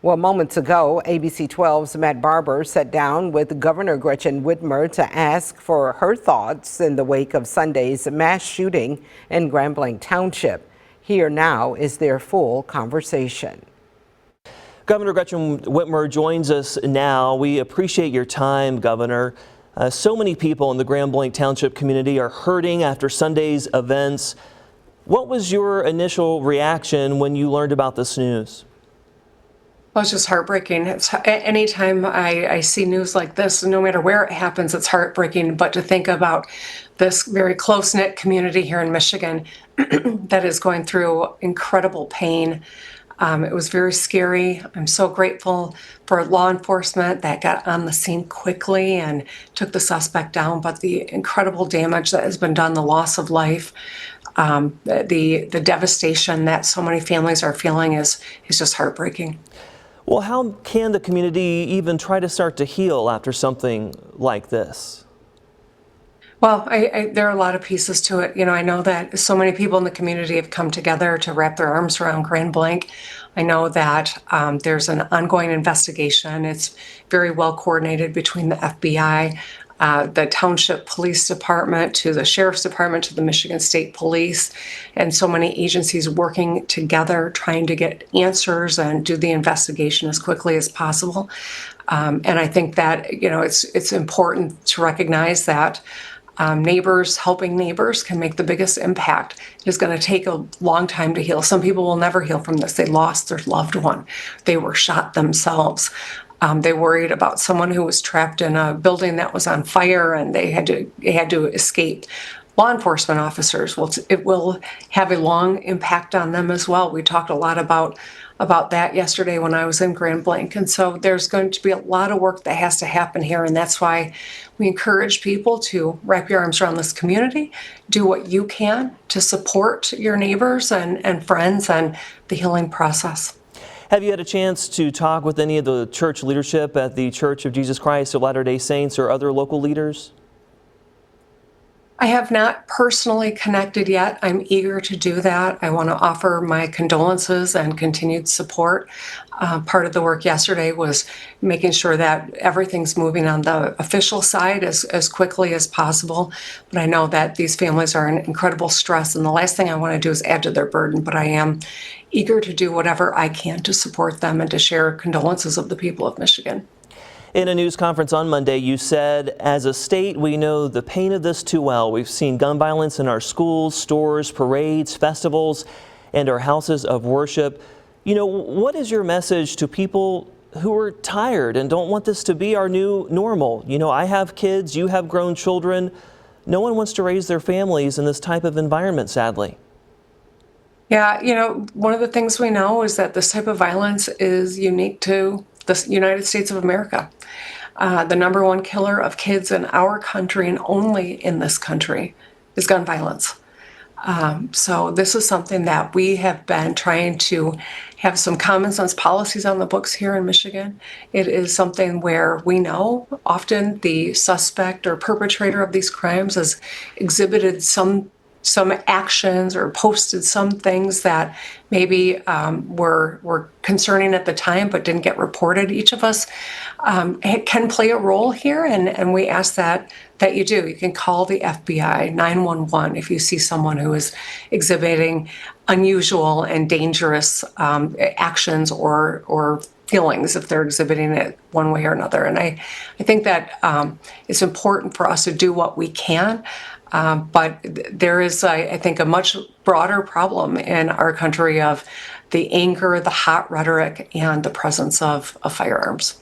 Well, moments ago, ABC 12's Matt Barbour sat down with Governor Gretchen Whitmer to ask for her thoughts in the wake of Sunday's mass shooting in Grand Blanc Township. Here now is their full conversation. Governor Gretchen Whitmer joins us now. We appreciate your time, Governor. So many people in the Grand Blanc Township community are hurting after Sunday's events. What was your initial reaction when you learned about this news? Well, it's just heartbreaking. Anytime I see news like this, no matter where it happens, it's heartbreaking. But to think about this very close-knit community here in Michigan that is going through incredible pain, it was very scary. I'm so grateful for law enforcement that got on the scene quickly and took the suspect down. But the incredible damage that has been done, the loss of life, the devastation that so many families are feeling is just heartbreaking. Well, how can the community even try to start to heal after something like this? Well, there are a lot of pieces to it. I know that so many people in the community have come together to wrap their arms around Grand Blanc. I know that there's an ongoing investigation. It's very well coordinated between the FBI, the Township Police Department, to the Sheriff's Department, to the Michigan State Police, and so many agencies working together trying to get answers and do the investigation as quickly as possible. And I think that, it's important to recognize that neighbors helping neighbors can make the biggest impact. It's going to take a long time to heal. Some people will never heal from this. They lost their loved one. They were shot themselves. They worried about someone who was trapped in a building that was on fire and they had to escape. Law enforcement officers, it will have a long impact on them as well. We talked a lot about that yesterday when I was in Grand Blanc. And so there's going to be a lot of work that has to happen here. And that's why we encourage people to wrap your arms around this community, do what you can to support your neighbors and friends and the healing process. Have you had a chance to talk with any of the church leadership at the Church of Jesus Christ of Latter-day Saints or other local leaders? I have not personally connected yet. I'm eager to do that. I want to offer my condolences and continued support. Part of the work yesterday was making sure that everything's moving on the official side as quickly as possible. But I know that these families are in incredible stress, and the last thing I want to do is add to their burden. But I am eager to do whatever I can to support them and to share condolences of the people of Michigan. In a news conference on Monday, you said, as a state, we know the pain of this too well. We've seen gun violence in our schools, stores, parades, festivals, and our houses of worship. What is your message to people who are tired and don't want this to be our new normal? I have kids, you have grown children. No one wants to raise their families in this type of environment, sadly. Yeah, one of the things we know is that this type of violence is unique to the United States of America. The number one killer of kids in our country and only in this country is gun violence. So this is something that we have been trying to have some common sense policies on the books here in Michigan. It is something where we know often the suspect or perpetrator of these crimes has exhibited some actions or posted some things that maybe were concerning at the time but didn't get reported. Each of us can play a role here, and we ask that you do. You can call the FBI 911 if you see someone who is exhibiting unusual and dangerous actions or feelings if they're exhibiting it one way or another. And I think that it's important for us to do what we can. But there is, I think, a much broader problem in our country of the anger, the hot rhetoric, and the presence of firearms.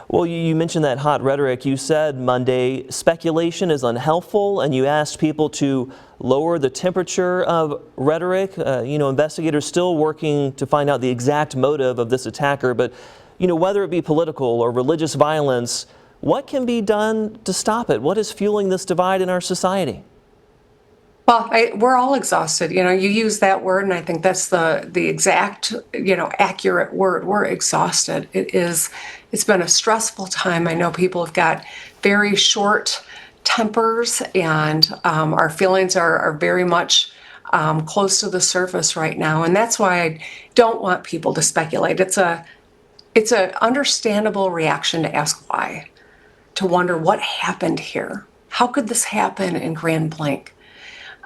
Well, you mentioned that hot rhetoric. You said Monday speculation is unhelpful, and you asked people to lower the temperature of rhetoric. Investigators still working to find out the exact motive of this attacker, but whether it be political or religious violence, what can be done to stop it? What is fueling this divide in our society? Well, we're all exhausted. You use that word, and I think that's the exact, accurate word. We're exhausted. It's been a stressful time. I know people have got very short tempers, and our feelings are very much close to the surface right now. And that's why I don't want people to speculate. it's an understandable reaction to ask why, to wonder what happened here. How could this happen in Grand Blanc?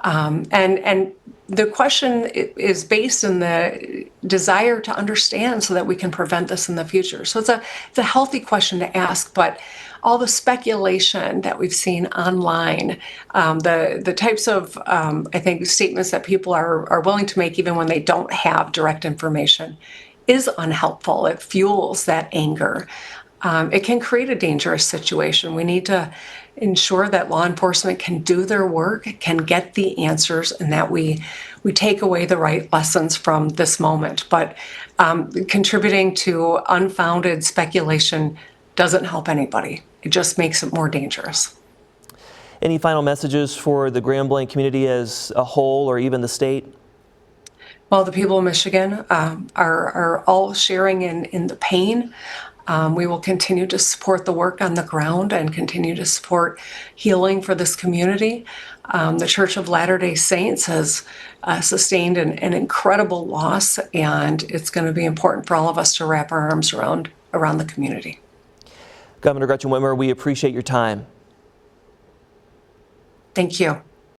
And the question is based in the desire to understand so that we can prevent this in the future. So it's a healthy question to ask, but all the speculation that we've seen online, the types of, I think, statements that people are willing to make even when they don't have direct information is unhelpful. It fuels that anger. It can create a dangerous situation. We need to ensure that law enforcement can do their work, can get the answers, and that we take away the right lessons from this moment. But contributing to unfounded speculation doesn't help anybody. It just makes it more dangerous. Any final messages for the Grand Blanc community as a whole, or even the state? Well, the people of Michigan are all sharing in the pain. We will continue to support the work on the ground and continue to support healing for this community. The Church of Latter-day Saints has sustained an incredible loss, and it's going to be important for all of us to wrap our arms around the community. Governor Gretchen Whitmer, we appreciate your time. Thank you.